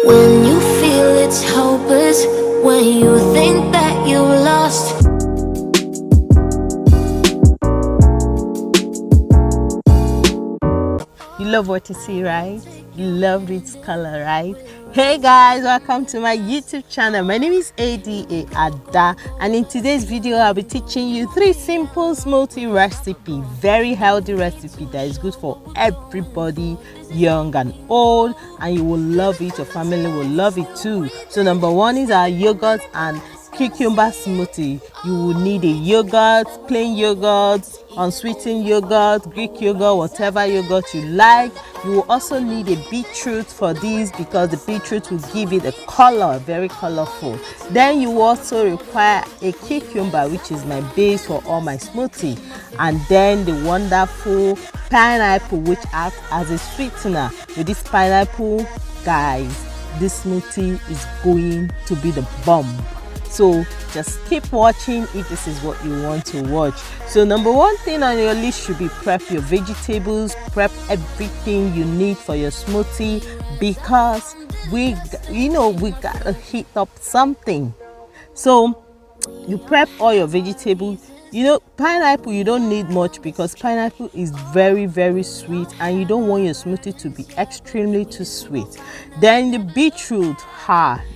When you feel it's hopeless, when you think that you lost. You love what you see, right? You love this color, right? Hey guys, welcome to my YouTube channel. My name is Ada Ada, and in today's video I'll be teaching you 3 simple smoothie recipe, very healthy recipe that is good for everybody, young and old, and you will love it. Your family will love it too. So number 1 is our yogurt and cucumber smoothie. You will need a yogurt, plain yogurt, unsweetened yogurt, Greek yogurt, whatever yogurt you like. You will also need a beetroot for this because the beetroot will give it a color, very colorful. Then you will also require a cucumber, which is my base for all my smoothie, and then the wonderful pineapple, which acts as a sweetener. With this pineapple, guys, this smoothie is going to be the bomb. So just keep watching if this is what you want to watch. So number 1 thing on your list should be prep your vegetables, prep everything you need for your smoothie, because we gotta heat up something. So you prep all your vegetables. Pineapple, you don't need much because pineapple is very, very sweet and you don't want your smoothie to be extremely too sweet. Then the beetroot,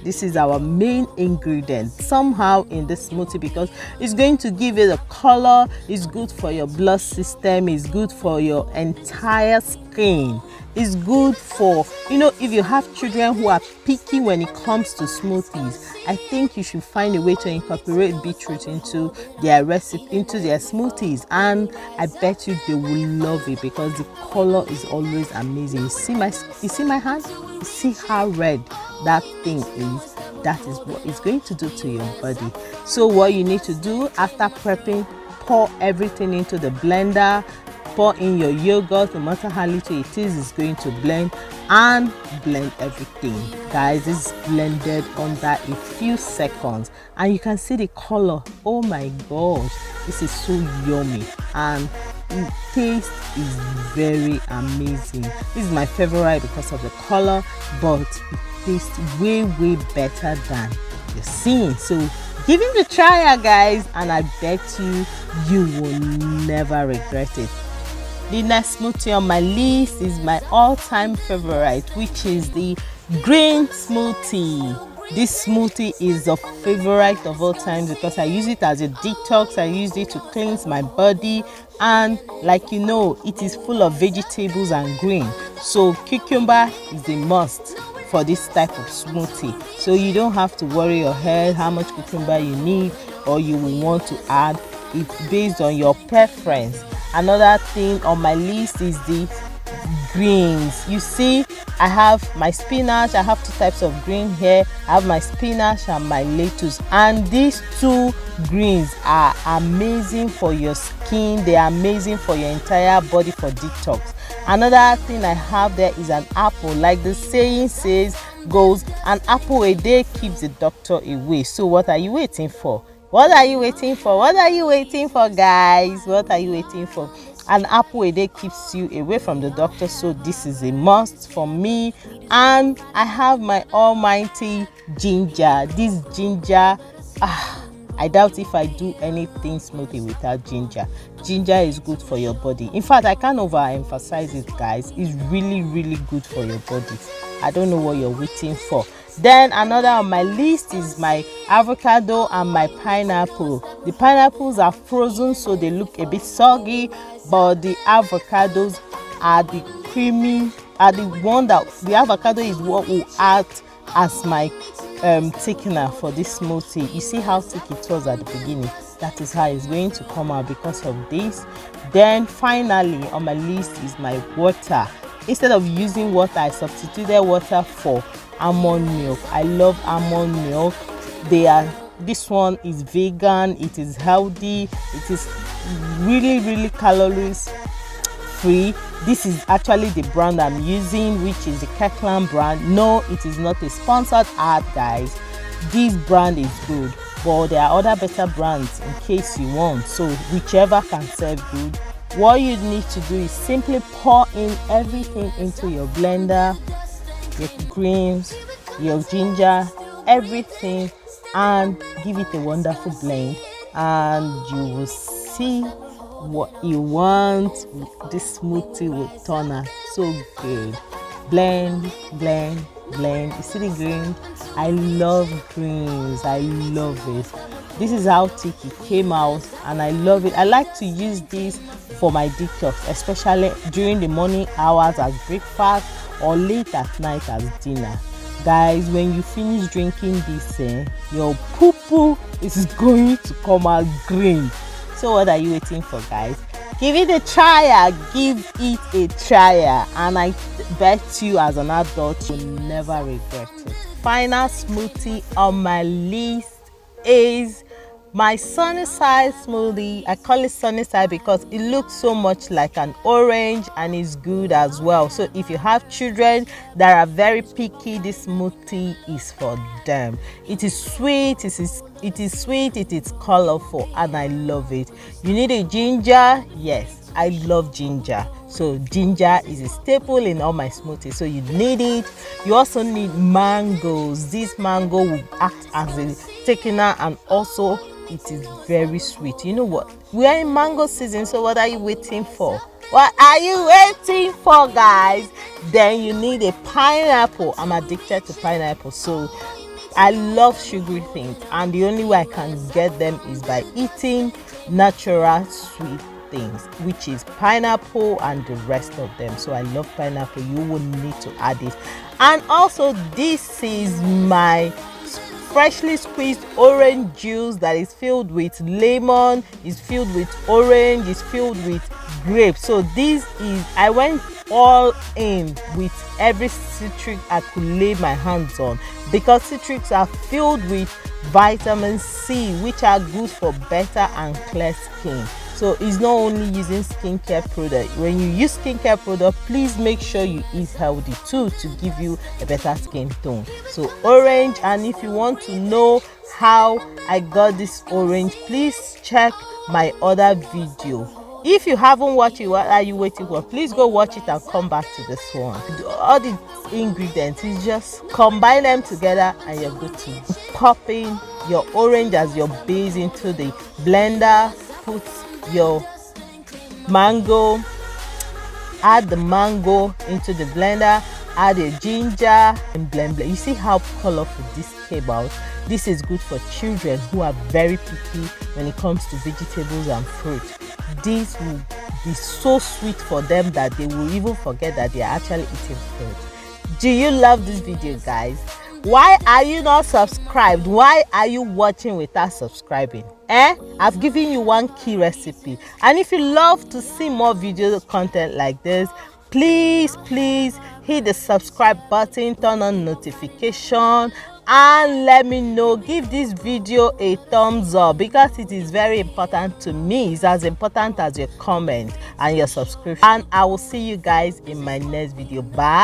this is our main ingredient somehow in this smoothie because it's going to give it a color. It's good for your blood system. It's good for your entire skin. It's good for, if you have children who are picky when it comes to smoothies, I think you should find a way to incorporate beetroot into their recipe, into their smoothies, and I bet you they will love it because the color is always amazing. You see my hand? You see how red that thing is? That is what it's going to do to your body. So what you need to do after prepping, pour everything into the blender. Pour in your yogurt, no matter how little it is, it's going to blend, and blend everything. Guys, this is blended under a few seconds and you can see the color. Oh my gosh, this is so yummy and the taste is very amazing. This is my favorite because of the color, but it tastes way better than you're seeing. So give it a try, guys, and I bet you will never regret it. The next smoothie on my list is my all-time favorite, which is the green smoothie. This smoothie is a favorite of all time because I use it as a detox. I use it to cleanse my body, and it is full of vegetables and green. So cucumber is a must for this type of smoothie. So you don't have to worry your head how much cucumber you need or you will want to add. It's based on your preference. Another thing on my list is the greens. You see, I have my spinach. I have 2 types of green here. I have my spinach and my lettuce, and these 2 greens are amazing for your skin. They are amazing for your entire body for detox. Another thing I have there is an apple. Like the saying goes, an apple a day keeps the doctor away. So what are you waiting for? What are you waiting for? What are you waiting for, guys? What are you waiting for? An apple a day keeps you away from the doctor, so this is a must for me. And I have my almighty ginger. This ginger, I doubt if I do anything smoothie without ginger. Ginger is good for your body. In fact, I can't overemphasize it, guys. It's really good for your body. I don't know what you're waiting for. Then another on my list is my avocado and my pineapple. The pineapples are frozen, so they look a bit soggy, but the avocados are the creamy, the avocado is what will act as my thickener for this smoothie. You see how thick it was at the beginning? That is how it's going to come out because of this. Then finally on my list is my water. Instead of using water, I substituted water for almond milk. I love almond milk. This one is vegan, it is healthy, it is really calories free. This is actually the brand I'm using, which is the Kirkland brand. No, it is not a sponsored ad, guys. This brand is good, but there are other better brands in case you want. So whichever can serve good. What you need to do is simply pour in everything into your blender, your greens, your ginger, everything, and give it a wonderful blend, and you will see what you want. This smoothie will turn out so good. Blend, blend, blend. You see the green? I love greens. I love it. This is how thick it came out, and I love it. I like to use this for my detox, especially during the morning hours as breakfast or late at night as dinner. Guys, when you finish drinking this, your poo-poo is going to come out green. So what are you waiting for, guys? Give it a try. Give it a try, and I bet you as an adult you'll never regret it. Final smoothie on my list is my sunny side smoothie. I call it sunny side because it looks so much like an orange and is good as well. So if you have children that are very picky, this smoothie is for them. It is sweet, it is sweet, it is colorful, and I love it. You need a ginger. Yes, I love ginger. So ginger is a staple in all my smoothies, so you need it. You also need mangoes. This mango will act as a thickener, and also it is very sweet. You know what? We are in mango season, so what are you waiting for? What are you waiting for, guys? Then you need a pineapple. I'm addicted to pineapple, so I love sugary things, and the only way I can get them is by eating natural sweet things, which is pineapple and the rest of them. So I love pineapple. You will need to add it. And also, this is my freshly squeezed orange juice that is filled with lemon, is filled with orange, is filled with grape. So this is, I went all in with every citric I could lay my hands on, because citrics are filled with vitamin C, which are good for better and clear skin. So it's not only using skincare product. When you use skincare product, please make sure you eat healthy too, to give you a better skin tone. So orange, and if you want to know how I got this orange, please check my other video. If you haven't watched it, what are you waiting for? Please go watch it and come back to this one. All the ingredients, you just combine them together and you're good to pop in your orange as your base into the blender. Put your mango, add the mango into the blender, add a ginger, and blend. You see how colorful this came out? This is good for children who are very picky when it comes to vegetables and fruit. This will be so sweet for them that they will even forget that they are actually eating fruit. Do you love this video, guys? Why are you not subscribed? Why are you watching without subscribing? I've given you one key recipe, and if you love to see more video content like this, please hit the subscribe button, turn on notification, and let me know. Give this video a thumbs up, because it is very important to me. It's as important as your comment and your subscription. And I will see you guys in my next video. Bye.